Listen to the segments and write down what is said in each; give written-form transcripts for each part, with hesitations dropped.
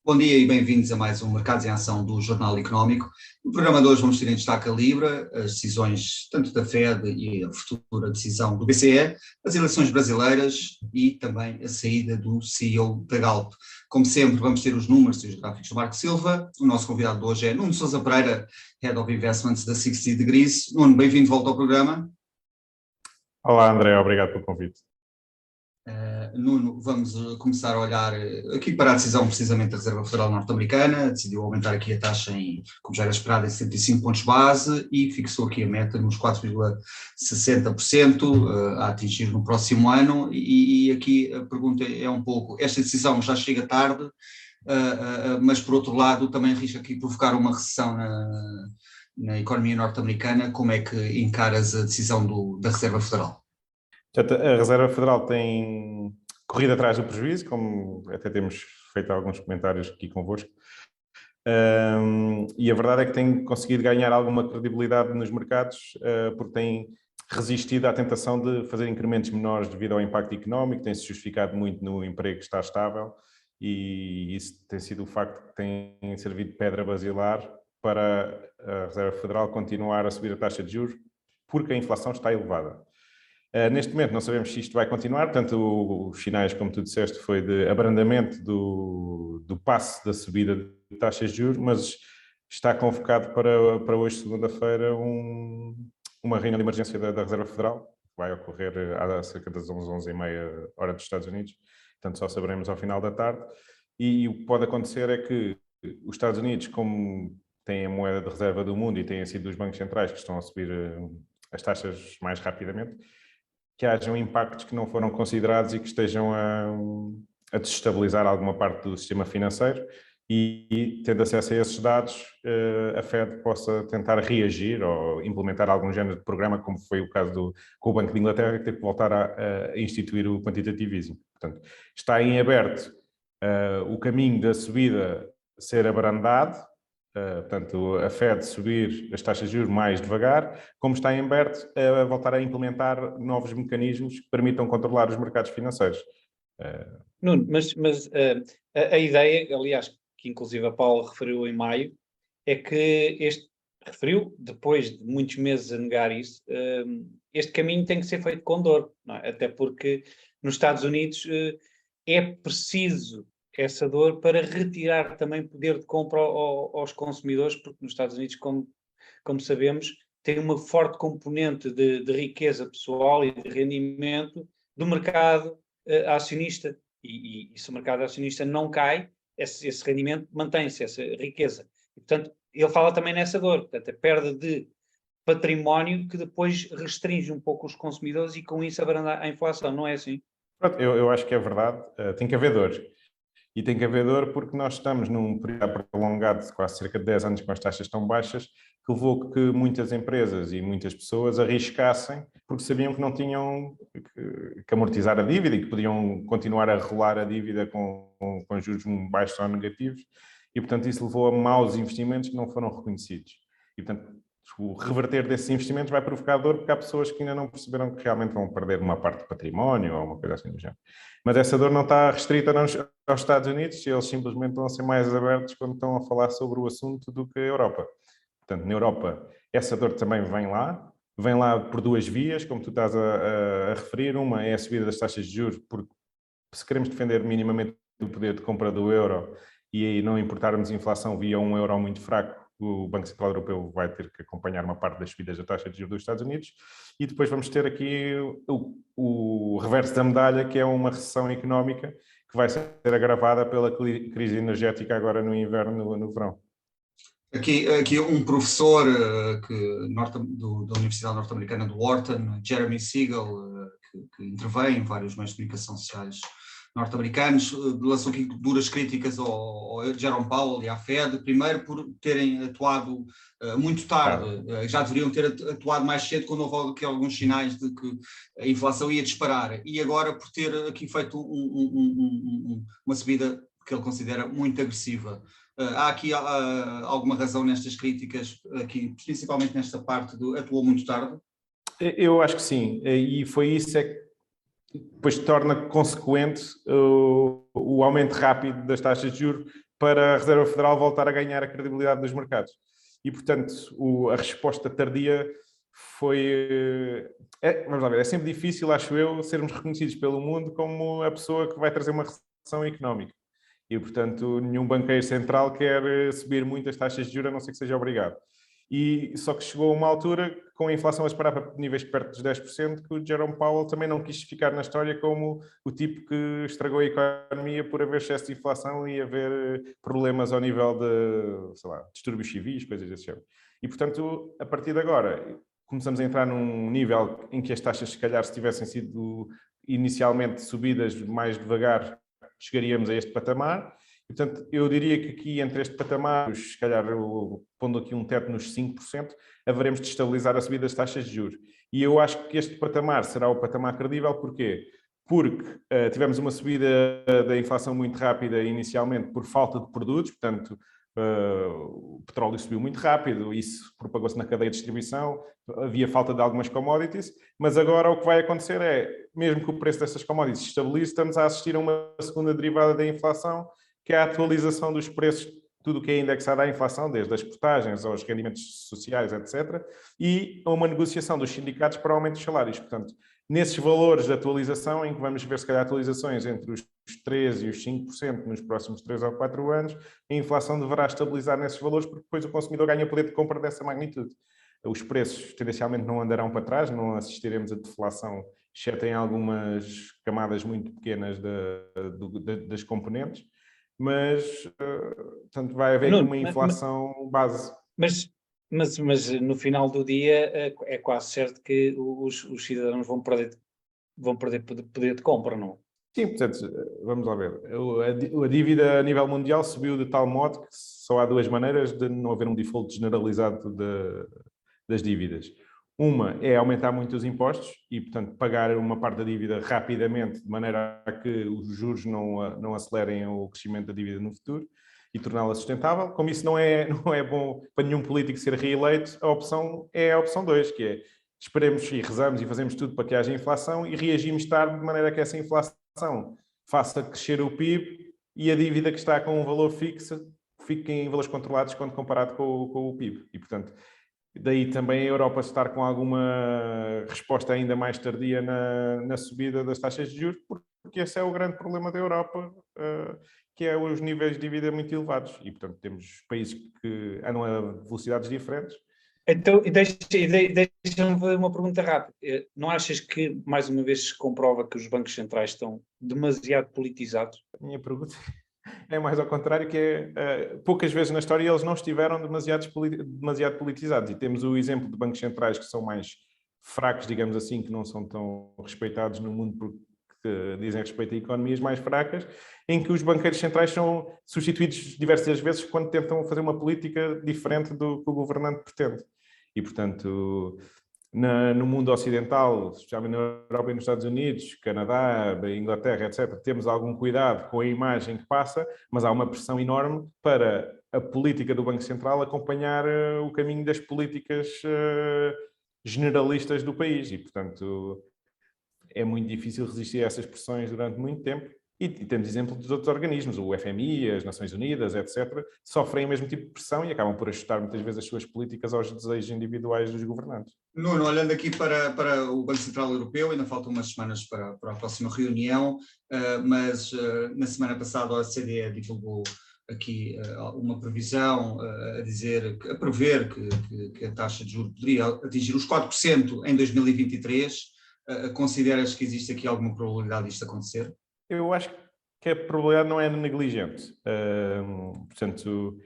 Bom dia e bem-vindos a mais um Mercados em Ação do Jornal Económico. No programa de hoje vamos ter em destaque a Libra, as decisões tanto da Fed e a futura decisão do BCE, as eleições brasileiras e também a saída do CEO da Galp. Como sempre, vamos ter os números e os gráficos do Marco Silva. O nosso convidado de hoje é Nuno Sousa Pereira, Head of Investments da 60 Degrees. Nuno, bem-vindo de volta ao programa. Olá, André, obrigado pelo convite. Nuno, vamos começar a olhar aqui para a decisão precisamente da Reserva Federal Norte-Americana. Decidiu aumentar aqui a taxa como já era esperado, em 75 pontos base e fixou aqui a meta nos 4,60% a atingir no próximo ano. E aqui a pergunta é um pouco, esta decisão já chega tarde, mas por outro lado também arrisca aqui provocar uma recessão na economia norte-americana. Como é que encaras a decisão da Reserva Federal? A Reserva Federal tem corrido atrás do prejuízo, como até temos feito alguns comentários aqui convosco, e a verdade é que tem conseguido ganhar alguma credibilidade nos mercados, porque tem resistido à tentação de fazer incrementos menores devido ao impacto económico, tem-se justificado muito no emprego que está estável, e isso tem sido o facto que tem servido de pedra basilar para a Reserva Federal continuar a subir a taxa de juros, porque a inflação está elevada. Neste momento não sabemos se isto vai continuar, portanto os sinais, como tu disseste, foi de abrandamento do passo da subida de taxas de juros, mas está convocado para hoje, segunda-feira, uma reunião de emergência da Reserva Federal, que vai ocorrer há cerca das 11h30 hora dos Estados Unidos, portanto só saberemos ao final da tarde, e o que pode acontecer é que os Estados Unidos, como têm a moeda de reserva do mundo e têm sido os bancos centrais que estão a subir as taxas mais rapidamente, que hajam impactos que não foram considerados e que estejam a desestabilizar alguma parte do sistema financeiro e, tendo acesso a esses dados, a Fed possa tentar reagir ou implementar algum género de programa, como foi o caso com o Banco de Inglaterra, que teve que voltar a instituir o quantitative easing. Portanto, está em aberto o caminho da subida ser abrandado, portanto, a Fed subir as taxas de juros mais devagar, como está em aberto a voltar a implementar novos mecanismos que permitam controlar os mercados financeiros. Nuno, mas a ideia, aliás, que inclusive a Paula referiu em maio, é que referiu, depois de muitos meses a negar isso, este caminho tem que ser feito com dor, não é? Até porque nos Estados Unidos é preciso essa dor para retirar também poder de compra aos consumidores, porque nos Estados Unidos, como sabemos, tem uma forte componente de riqueza pessoal e de rendimento do mercado acionista. E se o mercado acionista não cai, esse rendimento mantém-se, essa riqueza. E, portanto, ele fala também nessa dor, portanto, a perda de património que depois restringe um pouco os consumidores e com isso abranda a inflação, não é assim? Eu acho que é verdade, tem que haver dor. E tem que haver dor porque nós estamos num período prolongado de quase cerca de 10 anos com as taxas tão baixas, que levou que muitas empresas e muitas pessoas arriscassem porque sabiam que não tinham que amortizar a dívida e que podiam continuar a rolar a dívida com juros baixos ou negativos, e portanto isso levou a maus investimentos que não foram reconhecidos. E portanto o reverter desses investimentos vai provocar dor porque há pessoas que ainda não perceberam que realmente vão perder uma parte do património ou uma coisa assim do género. Mas essa dor não está restrita aos Estados Unidos, e eles simplesmente vão ser mais abertos quando estão a falar sobre o assunto do que a Europa. Portanto, na Europa, essa dor também vem lá por duas vias, como tu estás a referir. Uma é a subida das taxas de juros, porque se queremos defender minimamente o poder de compra do euro e aí não importarmos inflação via um euro muito fraco, o Banco Central Europeu vai ter que acompanhar uma parte das subidas da taxa de juros dos Estados Unidos, e depois vamos ter aqui o reverso da medalha, que é uma recessão económica que vai ser agravada pela crise energética agora no inverno, no verão. Aqui um professor da Universidade Norte-Americana do Wharton, Jeremy Siegel, que intervém em vários meios de comunicação sociais norte-americanos, lançou aqui duras críticas ao Jerome Powell e à Fed, primeiro por terem atuado muito tarde, já deveriam ter atuado mais cedo quando houve aqui alguns sinais de que a inflação ia disparar, e agora por ter aqui feito uma subida que ele considera muito agressiva. Há aqui alguma razão nestas críticas, aqui, principalmente nesta parte do atuou muito tarde? Eu acho que sim, e foi isso que depois torna consequente o aumento rápido das taxas de juros, para a Reserva Federal voltar a ganhar a credibilidade dos mercados. E, portanto, a resposta tardia foi... vamos lá ver, é sempre difícil, acho eu, sermos reconhecidos pelo mundo como a pessoa que vai trazer uma recessão económica. E, portanto, nenhum banqueiro central quer subir muito as taxas de juros, a não ser que seja obrigado. E só que chegou a uma altura, com a inflação a esperar para níveis perto dos 10%, que o Jerome Powell também não quis ficar na história como o tipo que estragou a economia por haver excesso de inflação e haver problemas ao nível de, sei lá, distúrbios civis, coisas desse género. E, portanto, a partir de agora, começamos a entrar num nível em que as taxas, se calhar, se tivessem sido inicialmente subidas mais devagar, chegaríamos a este patamar. Portanto, eu diria que aqui entre este patamar, se calhar pondo aqui um teto nos 5%, haveremos de estabilizar a subida das taxas de juros. E eu acho que este patamar será o patamar credível. Porquê? Porque tivemos uma subida da inflação muito rápida inicialmente por falta de produtos, portanto, o petróleo subiu muito rápido, isso propagou-se na cadeia de distribuição, havia falta de algumas commodities, mas agora o que vai acontecer é, mesmo que o preço dessas commodities se estabilize, estamos a assistir a uma segunda derivada da inflação, que é a atualização dos preços, tudo o que é indexado à inflação, desde as portagens aos rendimentos sociais, etc., e a uma negociação dos sindicatos para aumento dos salários. Portanto, nesses valores de atualização, em que vamos ver, se calhar, atualizações entre os 3% e os 5% nos próximos 3 ou 4 anos, a inflação deverá estabilizar nesses valores, porque depois o consumidor ganha poder de compra dessa magnitude. Os preços, tendencialmente, não andarão para trás, não assistiremos a deflação, exceto em algumas camadas muito pequenas das componentes, mas, portanto, vai haver aqui uma inflação base. Mas no final do dia é quase certo que os cidadãos vão perder poder de compra, não? Sim, portanto, vamos lá ver. A dívida a nível mundial subiu de tal modo que só há duas maneiras de não haver um default generalizado das dívidas. Uma é aumentar muito os impostos e, portanto, pagar uma parte da dívida rapidamente, de maneira a que os juros não acelerem o crescimento da dívida no futuro e torná-la sustentável. Como isso não é bom para nenhum político ser reeleito, a opção é a opção 2, que é esperemos e rezamos e fazemos tudo para que haja inflação e reagimos tarde, de maneira a que essa inflação faça crescer o PIB e a dívida que está com um valor fixo fique em valores controlados quando comparado com o PIB. E, portanto, daí também a Europa estar com alguma resposta ainda mais tardia na subida das taxas de juros, porque esse é o grande problema da Europa, que é os níveis de dívida muito elevados. E, portanto, temos países que andam a velocidades diferentes. Então, deixa-me fazer uma pergunta rápida. Não achas que, mais uma vez, se comprova que os bancos centrais estão demasiado politizados? A minha pergunta é mais ao contrário, que é, poucas vezes na história eles não estiveram demasiado politizados. E temos o exemplo de bancos centrais que são mais fracos, digamos assim, que não são tão respeitados no mundo porque dizem respeito a economias mais fracas, em que os banqueiros centrais são substituídos diversas vezes quando tentam fazer uma política diferente do que o governante pretende. E, portanto, no mundo ocidental, especialmente na Europa e nos Estados Unidos, Canadá, Inglaterra, etc., temos algum cuidado com a imagem que passa, mas há uma pressão enorme para a política do Banco Central acompanhar o caminho das políticas generalistas do país e, portanto, é muito difícil resistir a essas pressões durante muito tempo. E temos exemplo dos outros organismos, o FMI, as Nações Unidas, etc., sofrem o mesmo tipo de pressão e acabam por ajustar muitas vezes as suas políticas aos desejos individuais dos governantes. Nuno, olhando aqui para o Banco Central Europeu, ainda faltam umas semanas para a próxima reunião, mas na semana passada a OCDE divulgou aqui uma previsão a prever que a taxa de juros poderia atingir os 4% em 2023. Consideras que existe aqui alguma probabilidade disto acontecer? Eu acho que a probabilidade não é negligente. Portanto,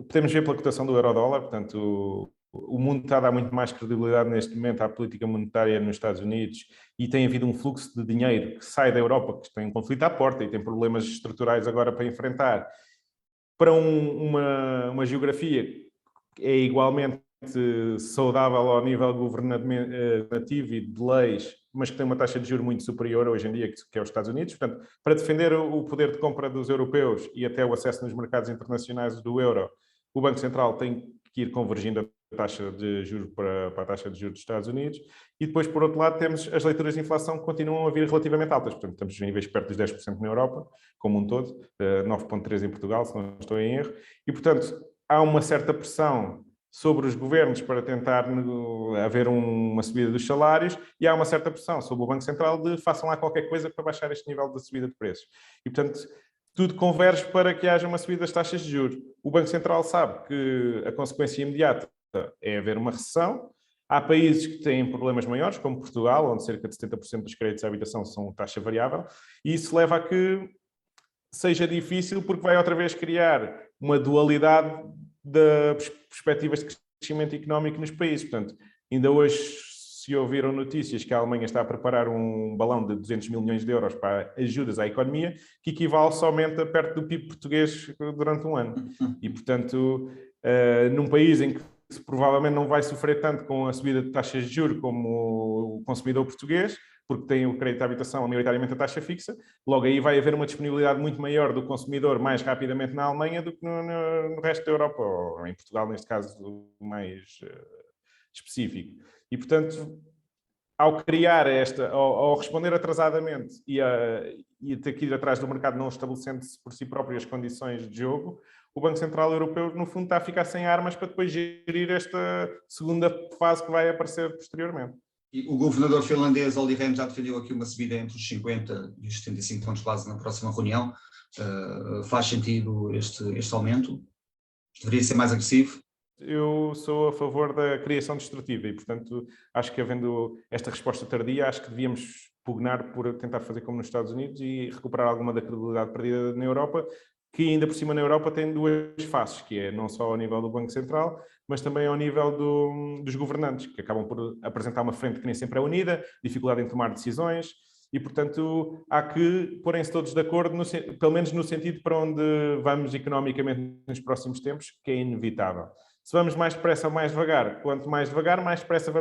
podemos ver pela cotação do euro-dólar, portanto, o mundo está a dar muito mais credibilidade neste momento à política monetária nos Estados Unidos e tem havido um fluxo de dinheiro que sai da Europa, que tem um conflito à porta e tem problemas estruturais agora para enfrentar, para uma geografia que é igualmente saudável ao nível governativo e de leis, mas que tem uma taxa de juros muito superior hoje em dia, que é os Estados Unidos. Portanto, para defender o poder de compra dos europeus e até o acesso nos mercados internacionais do euro, o Banco Central tem que ir convergindo taxa de juros para a taxa de juros dos Estados Unidos, e depois, por outro lado, temos as leituras de inflação que continuam a vir relativamente altas, portanto, estamos em níveis perto dos 10% na Europa, como um todo, 9,3% em Portugal, se não estou em erro, e, portanto, há uma certa pressão sobre os governos para tentar haver uma subida dos salários, e há uma certa pressão sobre o Banco Central de façam lá qualquer coisa para baixar este nível de subida de preços. E, portanto, tudo converge para que haja uma subida das taxas de juros. O Banco Central sabe que a consequência imediata é haver uma recessão. Há países que têm problemas maiores, como Portugal, onde cerca de 70% dos créditos à habitação são taxa variável, e isso leva a que seja difícil, porque vai outra vez criar uma dualidade de perspectivas de crescimento económico nos países. Portanto, ainda hoje se ouviram notícias que a Alemanha está a preparar um balão de 200 mil milhões de euros para ajudas à economia, que equivale somente a perto do PIB português durante um ano. E, portanto, num país em que provavelmente não vai sofrer tanto com a subida de taxas de juros como o consumidor português, porque tem o crédito à habitação maioritariamente a taxa fixa, logo aí vai haver uma disponibilidade muito maior do consumidor mais rapidamente na Alemanha do que no resto da Europa, ou em Portugal, neste caso mais específico. E, portanto, ao criar ao responder atrasadamente e ter que ir atrás do mercado não estabelecendo-se por si próprio as condições de jogo, o Banco Central Europeu, no fundo, está a ficar sem armas para depois gerir esta segunda fase que vai aparecer posteriormente. E o governador finlandês Olli Rehn já defendeu aqui uma subida entre os 50 e os 75 pontos base na próxima reunião. Faz sentido este aumento? Deveria ser mais agressivo? Eu sou a favor da criação destrutiva e, portanto, acho que havendo esta resposta tardia, acho que devíamos pugnar por tentar fazer como nos Estados Unidos e recuperar alguma da credibilidade perdida na Europa, que ainda por cima na Europa tem duas faces, que é não só ao nível do Banco Central, mas também ao nível dos governantes, que acabam por apresentar uma frente que nem sempre é unida, dificuldade em tomar decisões, e, portanto, há que porem-se todos de acordo, pelo menos no sentido para onde vamos economicamente nos próximos tempos, que é inevitável. Se vamos mais depressa ou mais devagar, quanto mais devagar, mais depressa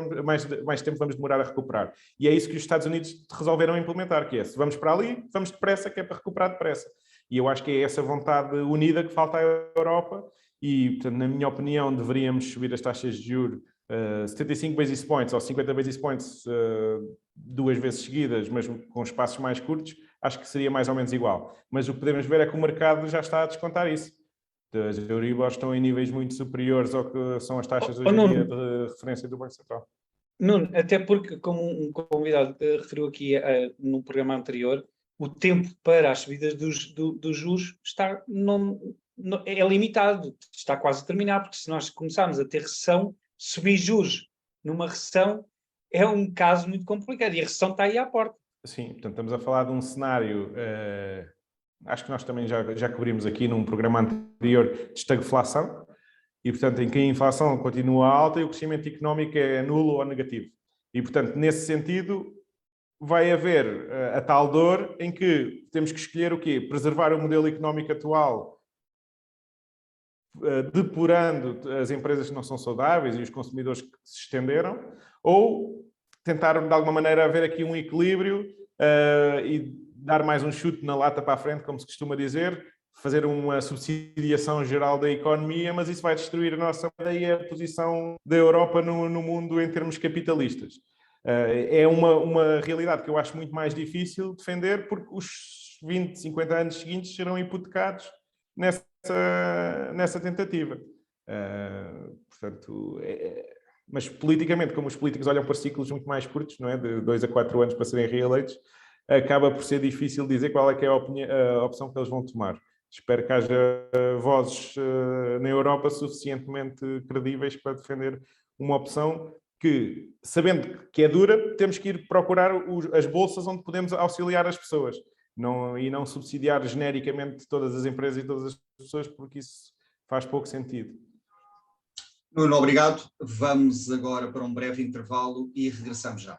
mais tempo vamos demorar a recuperar. E é isso que os Estados Unidos resolveram implementar, que é, se vamos para ali, vamos depressa, que é para recuperar depressa. E eu acho que é essa vontade unida que falta à Europa e, portanto, na minha opinião, deveríamos subir as taxas de juros 75 basis points ou 50 basis points duas vezes seguidas, mas com espaços mais curtos, acho que seria mais ou menos igual. Mas o que podemos ver é que o mercado já está a descontar isso. As Euribor estão em níveis muito superiores ao que são as taxas hoje em dia de referência do Banco Central. Nuno, até porque, como um convidado referiu aqui num programa anterior, o tempo para as subidas dos juros é limitado, está quase a terminar, porque se nós começarmos a ter recessão, subir juros numa recessão é um caso muito complicado e a recessão está aí à porta. Sim, portanto, estamos a falar de um cenário, acho que nós também já cobrimos aqui num programa anterior, de estagflação, e, portanto, em que a inflação continua alta e o crescimento económico é nulo ou negativo. E, portanto, nesse sentido, vai haver a tal dor em que temos que escolher o quê? Preservar o modelo económico atual, depurando as empresas que não são saudáveis e os consumidores que se estenderam, ou tentar, de alguma maneira, haver aqui um equilíbrio e dar mais um chute na lata para a frente, como se costuma dizer, fazer uma subsidiação geral da economia, mas isso vai destruir a nossa ideia, a posição da Europa no mundo em termos capitalistas. É uma realidade que eu acho muito mais difícil defender, porque os 20, 50 anos seguintes serão hipotecados nessa tentativa. Portanto, mas politicamente, como os políticos olham para ciclos muito mais curtos, não é? De 2 a 4 anos para serem reeleitos, acaba por ser difícil dizer qual é que é a opção que eles vão tomar. Espero que haja vozes na Europa suficientemente credíveis para defender uma opção que, sabendo que é dura, temos que ir procurar as bolsas onde podemos auxiliar as pessoas e não subsidiar genericamente todas as empresas e todas as pessoas, porque isso faz pouco sentido. Nuno, obrigado. Vamos agora para um breve intervalo e regressamos já.